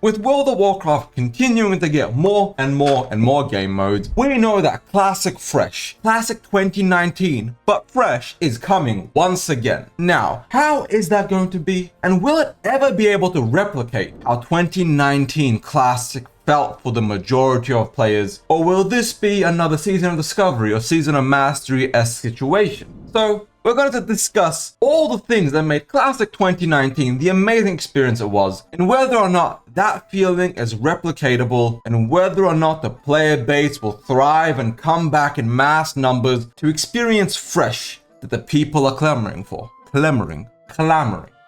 With World of Warcraft continuing to get more and more game modes, we know that Classic Fresh, Classic 2019, but Fresh is coming once again. Now, how is that going to be? And will it ever be able to replicate how 2019 Classic felt for the majority of players? Or will this be another Season of Discovery or Season of Mastery-esque situation? So, we're going to discuss all the things that made Classic 2019 the amazing experience it was, and whether or not that feeling is replicatable, and whether or not the player base will thrive and come back in mass numbers to experience Fresh that the people are clamoring for. Clamoring.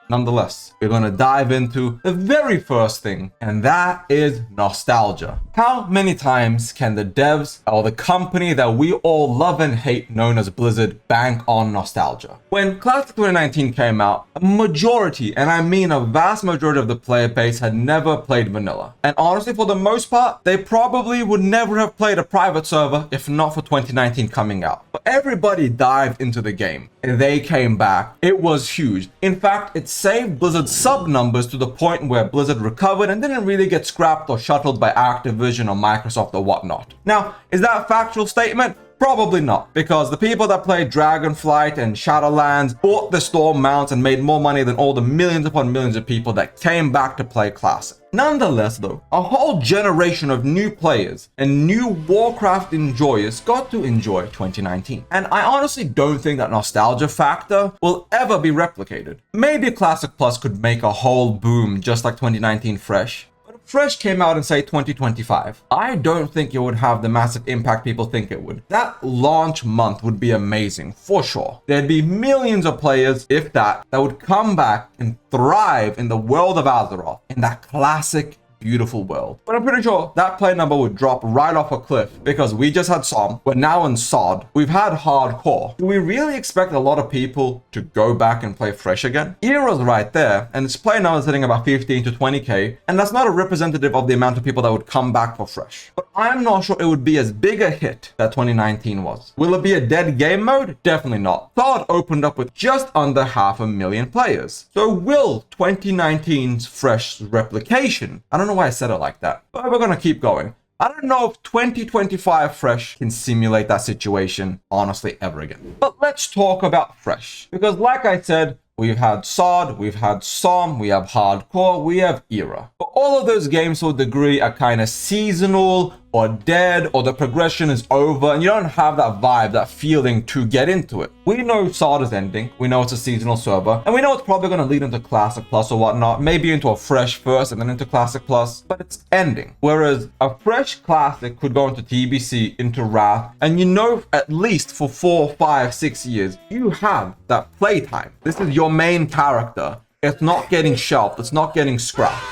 Nonetheless, we're going to dive into the very first thing, and that is nostalgia. How many times can the devs or the company that we all love and hate, known as Blizzard, bank on nostalgia? When Classic 2019 came out, a majority, and I mean a vast majority of the player base, had never played vanilla. And honestly, for the most part, they probably would never have played a private server if not for 2019 coming out. But everybody dived into the game, and they came back. It was huge. In fact, it saved Blizzard's sub numbers to the point where Blizzard recovered and didn't really get scrapped or shuttled by Activision or Microsoft or whatnot. Now, is that a factual statement? Probably not, because the people that played Dragonflight and Shadowlands bought the Storm mounts and made more money than all the millions upon millions of people that came back to play Classic. Nonetheless though, a whole generation of new players and new Warcraft enjoyers got to enjoy 2019. And I honestly don't think that nostalgia factor will ever be replicated. Maybe Classic Plus could make a whole boom just like 2019 Fresh. Fresh came out in, say, 2025. I don't think it would have the massive impact people think it would. That launch month would be amazing, for sure. There'd be millions of players, if that would come back and thrive in the world of Azeroth, in that classic, beautiful world. But I'm pretty sure that play number would drop right off a cliff because we just had Som, we're now in Sod, we've had Hardcore. Do we really expect a lot of people to go back and play Fresh again? Era's right there, and its play number is hitting about 15 to 20k, and that's not a representative of the amount of people that would come back for Fresh. But I'm not sure it would be as big a hit that 2019 was. Will it be a dead game mode? Definitely not. Sod opened up with just under 500,000 players. So will 2019's Fresh replication? I don't know why I said it like that, but we're gonna keep going. I don't know if 2025 Fresh can simulate that situation, honestly, ever again. But let's talk about Fresh, because like I said, we've had Sod, we've had Som, we have Hardcore, we have Era. But all of those games to a degree are kind of seasonal or dead, or the progression is over and you don't have that vibe, that feeling to get into it. We know Sod is ending, we know it's a seasonal server, and we know it's probably going to lead into Classic Plus or whatnot, maybe into a Fresh first and then into Classic Plus, but it's ending. Whereas a Fresh Classic could go into TBC, into Wrath, and you know at least for 4, 5, 6 years, you have that playtime. This is your main character. It's not getting shelved, it's not getting scrapped.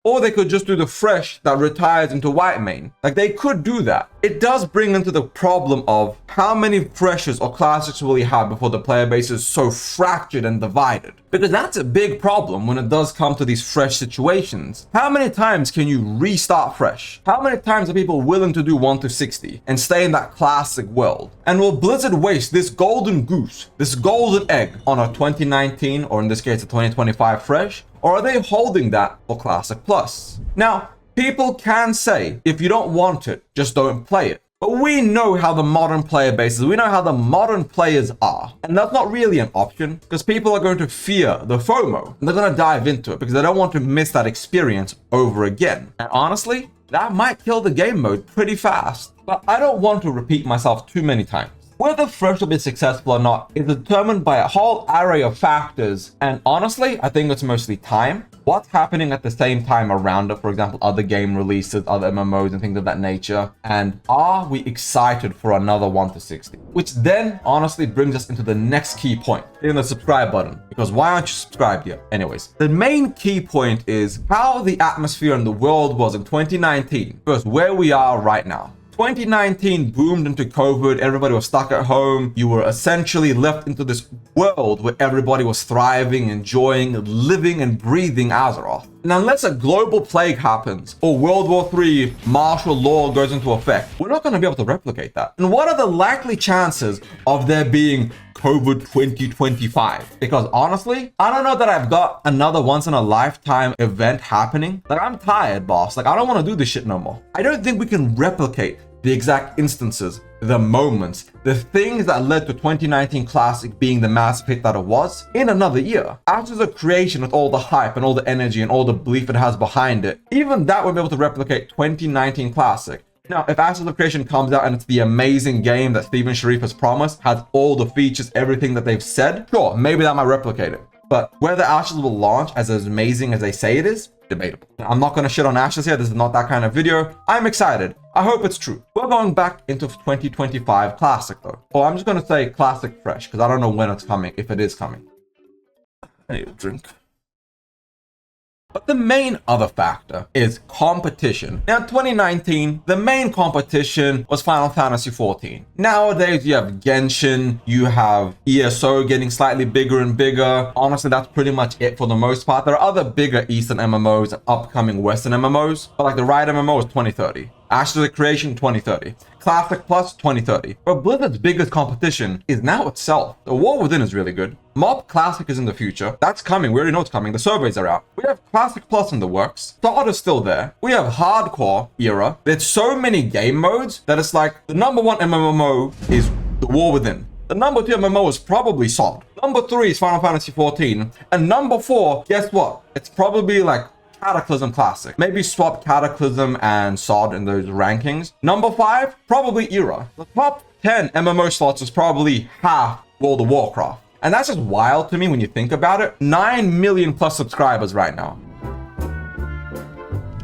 Or they could just do the Fresh that retires into white main. Like, they could do that. It does bring into the problem of how many Freshes or Classics will you have before the player base is so fractured and divided. Because that's a big problem when it does come to these Fresh situations. How many times can you restart Fresh? How many times are people willing to do 1 to 60 and stay in that Classic world? And will Blizzard waste this golden goose, this golden egg on a 2019, or in this case a 2025 Fresh? Or are they holding that for Classic Plus? Now, people can say, if you don't want it, just don't play it. But we know how the modern player base is. We know how the modern players are. And that's not really an option, because people are going to fear the FOMO. And they're going to dive into it because they don't want to miss that experience over again. And honestly, that might kill the game mode pretty fast. But I don't want to repeat myself too many times. Whether Fresh will be successful or not is determined by a whole array of factors, and honestly, I think it's mostly time. What's happening at the same time around it, for example, other game releases, other MMOs and things of that nature, and are we excited for another 1 to 60? Which then honestly brings us into the next key point, hitting the subscribe button, because why aren't you subscribed yet? Anyways, the main key point is how the atmosphere in the world was in 2019 versus where we are right now. 2019 boomed into COVID, everybody was stuck at home, you were essentially left into this world where everybody was thriving, enjoying, living and breathing Azeroth. And unless a global plague happens or World War III martial law goes into effect, we're not going to be able to replicate that. And what are the likely chances of there being October 2025. Because honestly, I don't know that I've got another once in a lifetime event happening. Like, I'm tired, boss. Like, I don't want to do this shit no more. I don't think we can replicate the exact instances, the moments, the things that led to 2019 Classic being the massive hit that it was in another year. After the creation with all the hype and all the energy and all the belief it has behind it, even that won't be able to replicate 2019 Classic. Now, if Ashes of Creation comes out and it's the amazing game that Steven Sharif has promised, has all the features, everything that they've said, sure, maybe that might replicate it. But whether Ashes will launch as amazing as they say it is, debatable. I'm not going to shit on Ashes here. This is not that kind of video. I'm excited. I hope it's true. We're going back into 2025 Classic though. Or I'm just going to say Classic Fresh because I don't know when it's coming, if it is coming. I need a drink. But the main other factor is competition. Now, in 2019, the main competition was Final Fantasy XIV. Nowadays, you have Genshin, you have ESO getting slightly bigger and bigger. Honestly, that's pretty much it for the most part. There are other bigger Eastern MMOs and upcoming Western MMOs, but like the Riot MMO is 2030. Ashes of Creation 2030, Classic Plus 2030. But Blizzard's biggest competition is now itself. The War Within is really good. Mob Classic is in the future. That's coming. We already know it's coming. The surveys are out. We have Classic Plus in the works. Sword is still there. We have Hardcore era. There's so many game modes that it's like the number one MMO is the War Within. The number 2 MMO is probably Sword. Number 3 is Final Fantasy XIV. And number 4, guess what? It's probably like Cataclysm Classic. Maybe swap Cataclysm and SOD in those rankings. Number 5, probably Era. The top 10 MMO slots is probably half World of Warcraft. And that's just wild to me when you think about it. 9 million plus subscribers right now.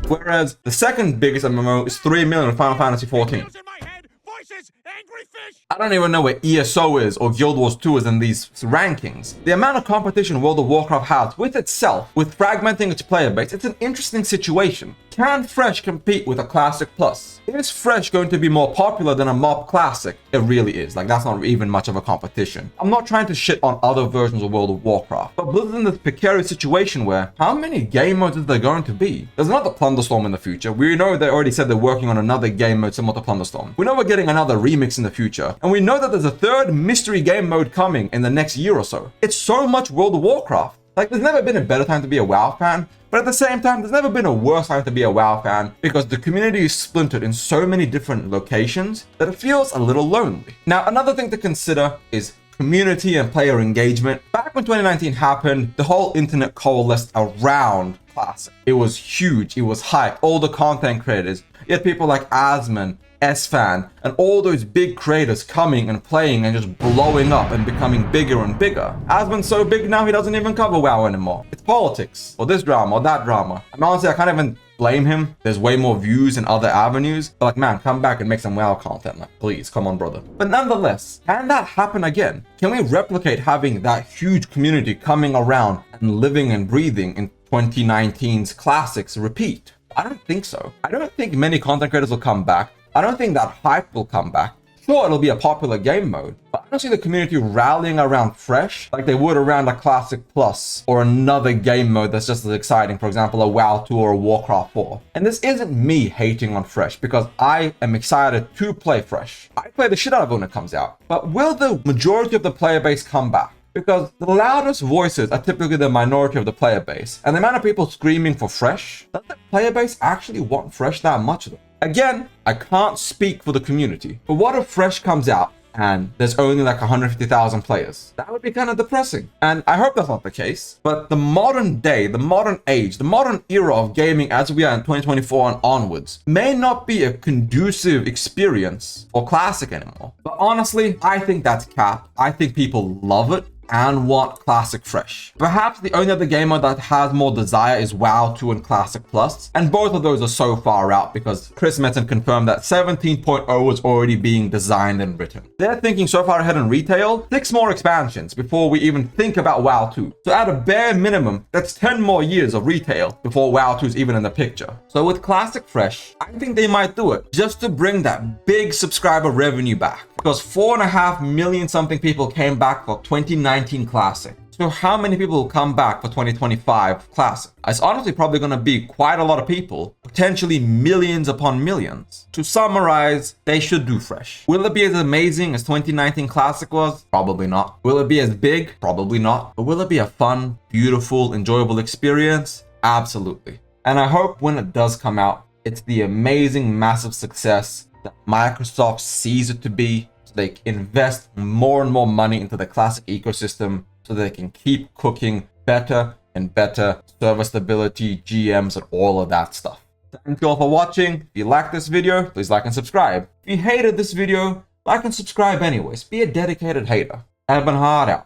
Whereas the second biggest MMO is 3 million with Final Fantasy XIV. I don't even know where ESO is or Guild Wars 2 is in these rankings. The amount of competition World of Warcraft has with itself, with fragmenting its player base, it's an interesting situation. Can Fresh compete with a Classic Plus? Is Fresh going to be more popular than a Mob Classic? It really is. Like, that's not even much of a competition. I'm not trying to shit on other versions of World of Warcraft, but Blizzard's in this precarious situation where how many game modes is there going to be? There's another Plunderstorm in the future. We know they already said they're working on another game mode similar to Plunderstorm. We know we're getting another remix in the future, and we know that there's a third mystery game mode coming in the next year or so. It's so much World of Warcraft. Like, there's never been a better time to be a WoW fan, but at the same time, there's never been a worse time to be a WoW fan because the community is splintered in so many different locations that it feels a little lonely. Now, another thing to consider is community and player engagement. Back when 2019 happened, the whole internet coalesced around Classic. It was huge, it was hype, all the content creators. You had people like Asman, S-Fan, and all those big creators coming and playing and just blowing up and becoming bigger and bigger. Asman's so big now he doesn't even cover WoW anymore. It's politics, or this drama, or that drama. And honestly, I can't even blame him. There's way more views in other avenues. But like, man, come back and make some WoW content. Like, please, come on, brother. But nonetheless, can that happen again? Can we replicate having that huge community coming around and living and breathing in 2019's Classics repeat? I don't think so. I don't think many content creators will come back. I don't think that hype will come back. Sure, it'll be a popular game mode, but I don't see the community rallying around Fresh like they would around a Classic Plus or another game mode that's just as exciting, for example, a WoW 2 or a Warcraft 4. And this isn't me hating on Fresh because I am excited to play Fresh. I play the shit out of it when it comes out. But will the majority of the player base come back? Because the loudest voices are typically the minority of the player base. And the amount of people screaming for Fresh, does the player base actually want Fresh that much though? Again, I can't speak for the community, but what if Fresh comes out and there's only like 150,000 players? That would be kind of depressing. And I hope that's not the case. But the modern day, the modern age, the modern era of gaming as we are in 2024 and onwards may not be a conducive experience for Classic anymore. But honestly, I think that's cap. I think people love it and want Classic Fresh. Perhaps the only other game mode that has more desire is WoW 2 and Classic Plus, and both of those are so far out because Chris Metzen confirmed that 17.0 is already being designed and written. They're thinking so far ahead in retail, 6 more expansions before we even think about WoW 2. So at a bare minimum, that's 10 more years of retail before WoW 2 is even in the picture. So with Classic Fresh, I think they might do it just to bring that big subscriber revenue back. Because 4.5 million something people came back for 2019 Classic. So how many people will come back for 2025 Classic? It's honestly probably going to be quite a lot of people, potentially millions upon millions. To summarize, they should do Fresh. Will it be as amazing as 2019 Classic was? Probably not. Will it be as big? Probably not. But will it be a fun, beautiful, enjoyable experience? Absolutely. And I hope when it does come out, it's the amazing, massive success that Microsoft sees it to be, so they invest more and more money into the Classic ecosystem so they can keep cooking better and better server stability, GMs, and all of that stuff. Thank you all for watching. If you liked this video, please like and subscribe. If you hated this video, like and subscribe anyways. Be a dedicated hater. Ebon Hard out.